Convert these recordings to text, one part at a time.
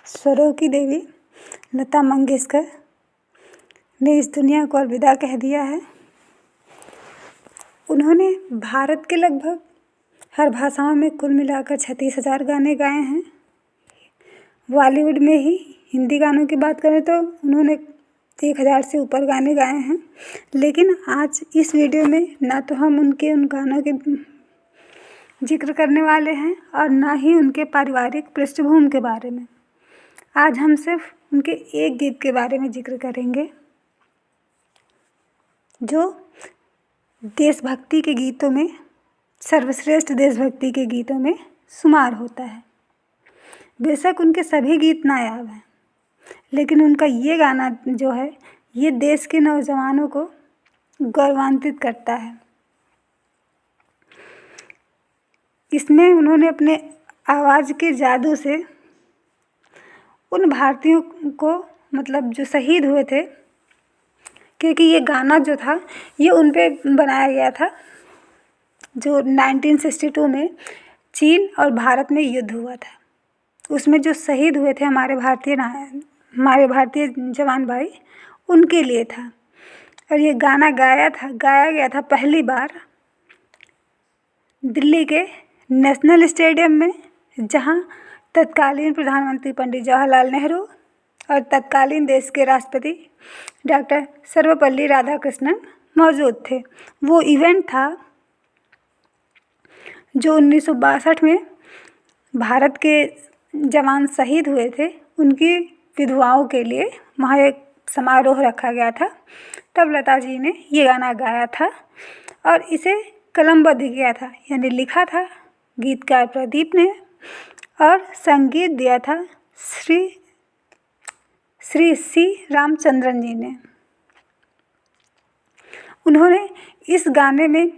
स्वरों की देवी लता मंगेशकर ने इस दुनिया को अलविदा कह दिया है। उन्होंने भारत के लगभग हर भाषाओं में कुल मिलाकर 36,000 गाने गाए हैं। बॉलीवुड में ही हिंदी गानों की बात करें तो उन्होंने 1,000 से ऊपर गाने गाए हैं। लेकिन आज इस वीडियो में ना तो हम उन गानों के जिक्र करने वाले हैं और ना ही उनके पारिवारिक पृष्ठभूमि के बारे में। आज हम सिर्फ उनके एक गीत के बारे में जिक्र करेंगे जो देशभक्ति के गीतों में, सर्वश्रेष्ठ देशभक्ति के गीतों में शुमार होता है। बेशक उनके सभी गीत नायाब हैं, लेकिन उनका ये गाना जो है ये देश के नौजवानों को गौरवान्वित करता है। इसमें उन्होंने अपने आवाज़ के जादू से उन भारतीयों को, मतलब जो शहीद हुए थे, क्योंकि ये गाना जो था ये उन पे बनाया गया था जो 1962 में चीन और भारत में युद्ध हुआ था। उसमें जो शहीद हुए थे हमारे भारतीय जवान भाई, उनके लिए था। और ये गाना गाया गया था पहली बार दिल्ली के नेशनल स्टेडियम में, जहां तत्कालीन प्रधानमंत्री पंडित जवाहरलाल नेहरू और तत्कालीन देश के राष्ट्रपति डॉक्टर सर्वपल्ली राधाकृष्णन मौजूद थे। वो इवेंट था जो 1962 में भारत के जवान शहीद हुए थे, उनकी विधवाओं के लिए वहाँ एक समारोह रखा गया था। तब लता जी ने ये गाना गाया था और इसे कलमबद्ध किया था, यानी लिखा था गीतकार प्रदीप ने और संगीत दिया था श्री सी रामचंद्रन जी ने। उन्होंने इस गाने में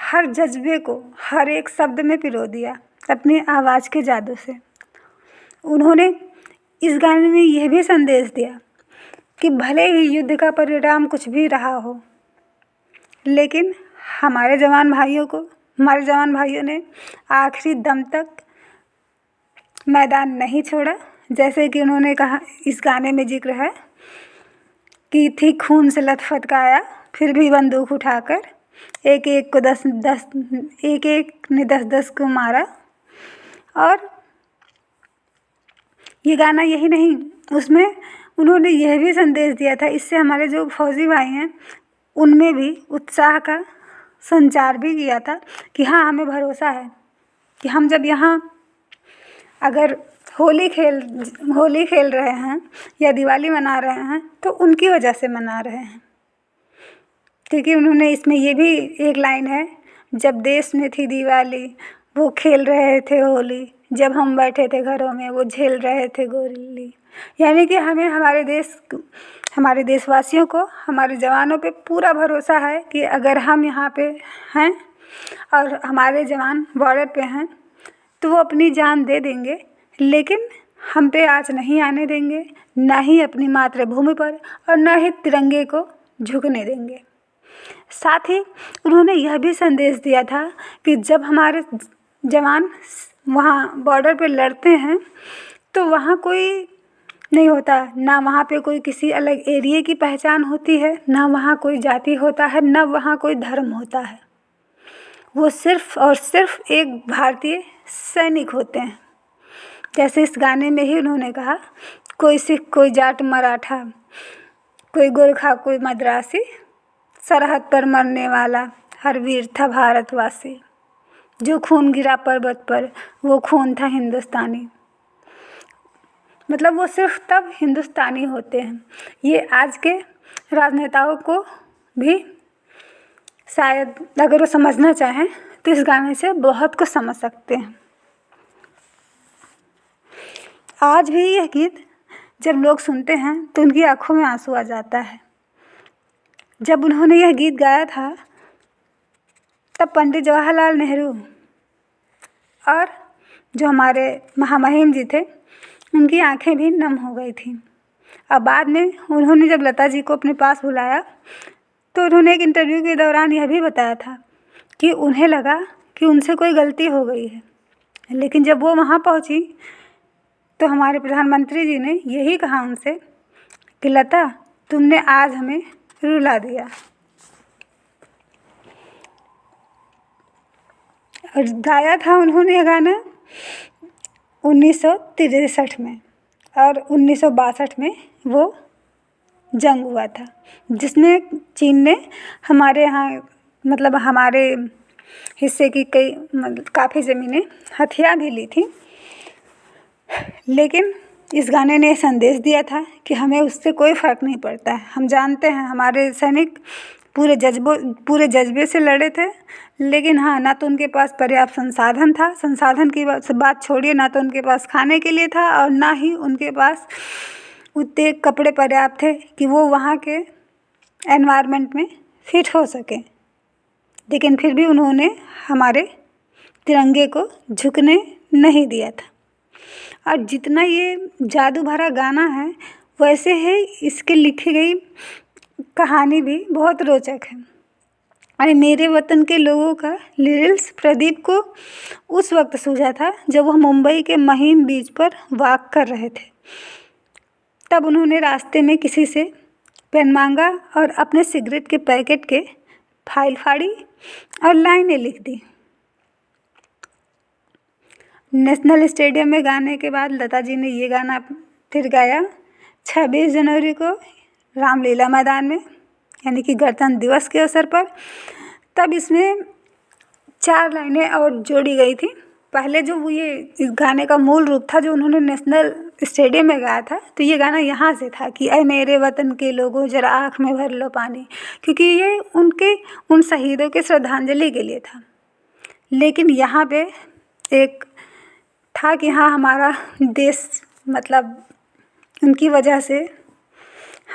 हर जज्बे को हर एक शब्द में पिरो दिया अपनी आवाज़ के जादू से। उन्होंने इस गाने में यह भी संदेश दिया कि भले ही युद्ध का परिणाम कुछ भी रहा हो, लेकिन हमारे जवान भाइयों ने आखिरी दम तक मैदान नहीं छोड़ा। जैसे कि उन्होंने कहा, इस गाने में जिक्र है कि थी खून से लथपथ काया, फिर भी बंदूक उठाकर एक एक ने 10-10 को मारा। और ये गाना यही नहीं, उसमें उन्होंने यह भी संदेश दिया था, इससे हमारे जो फौजी भाई हैं उनमें भी उत्साह का संचार भी किया था कि हाँ, हमें भरोसा है कि हम जब यहाँ अगर होली खेल रहे हैं या दिवाली मना रहे हैं तो उनकी वजह से मना रहे हैं। क्योंकि उन्होंने इसमें ये भी एक लाइन है, जब देश में थी दिवाली वो खेल रहे थे होली, जब हम बैठे थे घरों में वो झेल रहे थे गोली। यानी कि हमें हमारे देशवासियों को, हमारे जवानों पे पूरा भरोसा है कि अगर हम यहाँ पे हैं और हमारे जवान बॉर्डर पे हैं तो वो अपनी जान दे देंगे, लेकिन हम पे आँच नहीं आने देंगे, ना ही अपनी मातृभूमि पर और ना ही तिरंगे को झुकने देंगे। साथ ही उन्होंने यह भी संदेश दिया था कि जब हमारे जवान वहाँ बॉर्डर पे लड़ते हैं तो वहाँ कोई नहीं होता, ना वहाँ पे कोई किसी अलग एरिया की पहचान होती है, ना वहाँ कोई जाति होता है, ना वहाँ कोई धर्म होता है। वो सिर्फ और सिर्फ एक भारतीय सैनिक होते हैं। जैसे इस गाने में ही उन्होंने कहा, कोई सिख, कोई जाट मराठा, कोई गोरखा, कोई मद्रासी, सरहद पर मरने वाला हर वीर था भारतवासी, जो खून गिरा पर्वत पर वो खून था हिंदुस्तानी। मतलब वो सिर्फ तब हिंदुस्तानी होते हैं। ये आज के राजनेताओं को भी शायद अगर वो समझना चाहें तो इस गाने से बहुत कुछ समझ सकते हैं। आज भी यह गीत जब लोग सुनते हैं तो उनकी आंखों में आंसू आ जाता है। जब उन्होंने यह गीत गाया था तब पंडित जवाहरलाल नेहरू और जो हमारे महामहिम जी थे, उनकी आंखें भी नम हो गई थीं। अब बाद में उन्होंने जब लता जी को अपने पास बुलाया तो उन्होंने एक इंटरव्यू के दौरान यह भी बताया था कि उन्हें लगा कि उनसे कोई गलती हो गई है, लेकिन जब वो वहाँ पहुँची तो हमारे प्रधानमंत्री जी ने यही कहा उनसे कि लता, तुमने आज हमें रुला दिया। और गाया था उन्होंने यह गाना 1963 में, और 1962 में वो जंग हुआ था, जिसमें चीन ने हमारे यहाँ मतलब हमारे हिस्से की कई काफ़ी ज़मीनें हथिया भी ली थी। लेकिन इस गाने ने संदेश दिया था कि हमें उससे कोई फ़र्क नहीं पड़ता है। हम जानते हैं हमारे सैनिक पूरे जज्बे से लड़े थे, लेकिन हाँ, ना तो उनके पास पर्याप्त संसाधन था, संसाधन की बात छोड़िए, ना तो उनके पास खाने के लिए था और ना ही उनके पास उतने कपड़े पर्याप्त थे कि वो वहाँ के एनवायरनमेंट में फिट हो सके। लेकिन फिर भी उन्होंने हमारे तिरंगे को झुकने नहीं दिया था। और जितना ये जादू भरा गाना है, वैसे ही इसके लिखी गई कहानी भी बहुत रोचक है। अरे मेरे वतन के लोगों का लिरिक्स प्रदीप को उस वक्त सूझा था जब वह मुंबई के महीम बीच पर वॉक कर रहे थे। तब उन्होंने रास्ते में किसी से पेन मांगा और अपने सिगरेट के पैकेट के फाइल फाड़ी और लाइनें लिख दी। नेशनल स्टेडियम में गाने के बाद लता जी ने ये गाना फिर गाया 26 जनवरी को रामलीला मैदान में, यानी कि गणतंत्र दिवस के अवसर पर। तब इसमें 4 लाइनें और जोड़ी गई थी। पहले जो ये इस गाने का मूल रूप था जो उन्होंने नेशनल स्टेडियम में गाया था, तो ये गाना यहाँ से था कि ऐ मेरे वतन के लोगों जरा आँख में भर लो पानी, क्योंकि ये उन शहीदों के श्रद्धांजलि के लिए था। लेकिन यहाँ पे एक था कि हाँ, हमारा देश मतलब उनकी वजह से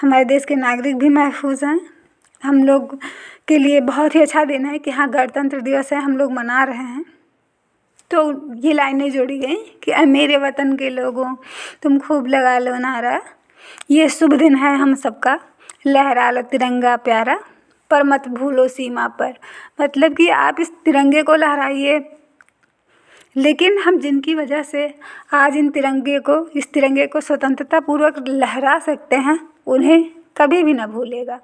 हमारे देश के नागरिक भी महफूज हैं। हम लोग के लिए बहुत ही अच्छा दिन है कि हाँ, गणतंत्र दिवस है, हम लोग मना रहे हैं। तो ये लाइनें जोड़ी गई कि ऐ मेरे वतन के लोगों तुम खूब लगा लो नारा, ये शुभ दिन है हम सबका, लहरा लो तिरंगा प्यारा, पर मत भूलो सीमा पर। मतलब कि आप इस तिरंगे को लहराइए, लेकिन हम जिनकी वजह से आज इस तिरंगे को स्वतंत्रता पूर्वक लहरा सकते हैं, उन्हें कभी भी ना भूलेगा।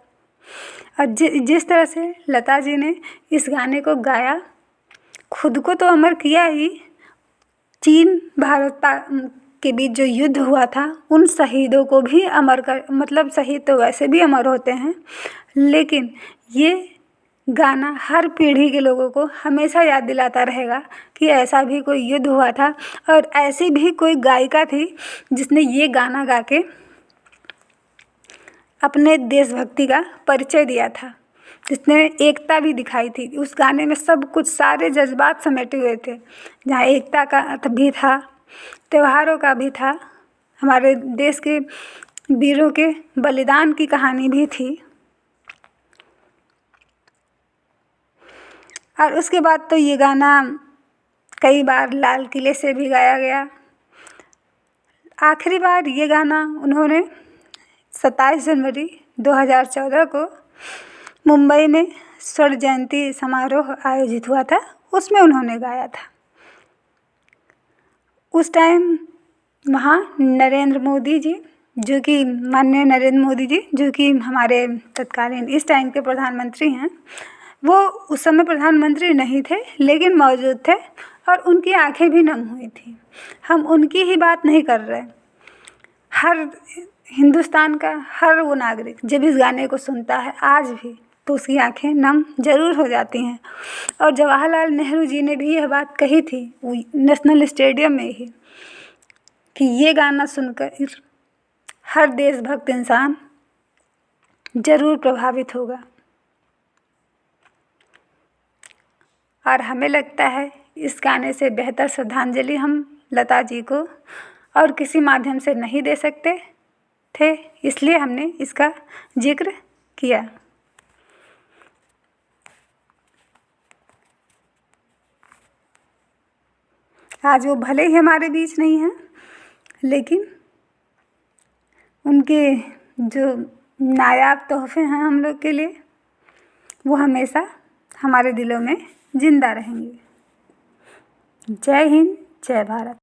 और जिस तरह से लता जी ने इस गाने को गाया, खुद को तो अमर किया ही, चीन भारत के बीच जो युद्ध हुआ था उन शहीदों को भी अमर कर, मतलब शहीद तो वैसे भी अमर होते हैं, लेकिन ये गाना हर पीढ़ी के लोगों को हमेशा याद दिलाता रहेगा कि ऐसा भी कोई युद्ध हुआ था और ऐसी भी कोई गायिका थी जिसने ये गाना गा के अपने देशभक्ति का परिचय दिया था, जिसने एकता भी दिखाई थी। उस गाने में सब कुछ, सारे जज्बात समेटे हुए थे, जहाँ एकता का अर्थ भी था, त्योहारों का भी था, हमारे देश के वीरों के बलिदान की कहानी भी थी। और उसके बाद तो ये गाना कई बार लाल किले से भी गाया गया। आखिरी बार ये गाना उन्होंने 27 जनवरी 2014 को मुंबई में स्वर्ण जयंती समारोह आयोजित हुआ था, उसमें उन्होंने गाया था। उस टाइम वहाँ नरेंद्र मोदी जी, जो कि माननीय नरेंद्र मोदी जी, जो कि हमारे तत्कालीन इस टाइम के प्रधानमंत्री हैं, वो उस समय प्रधानमंत्री नहीं थे लेकिन मौजूद थे और उनकी आंखें भी नम हुई थी। हम उनकी ही बात नहीं कर रहे, हर हिंदुस्तान का हर वो नागरिक जब इस गाने को सुनता है आज भी, तो उसकी आंखें नम ज़रूर हो जाती हैं। और जवाहरलाल नेहरू जी ने भी यह बात कही थी नेशनल स्टेडियम में ही कि ये गाना सुनकर हर देशभक्त इंसान ज़रूर प्रभावित होगा। और हमें लगता है इस गाने से बेहतर श्रद्धांजलि हम लता जी को और किसी माध्यम से नहीं दे सकते थे, इसलिए हमने इसका जिक्र किया। आज वो भले ही हमारे बीच नहीं हैं, लेकिन उनके जो नायाब तोहफे हैं हम लोग के लिए, वो हमेशा हमारे दिलों में जिंदा रहेंगे। जय हिंद, जय भारत।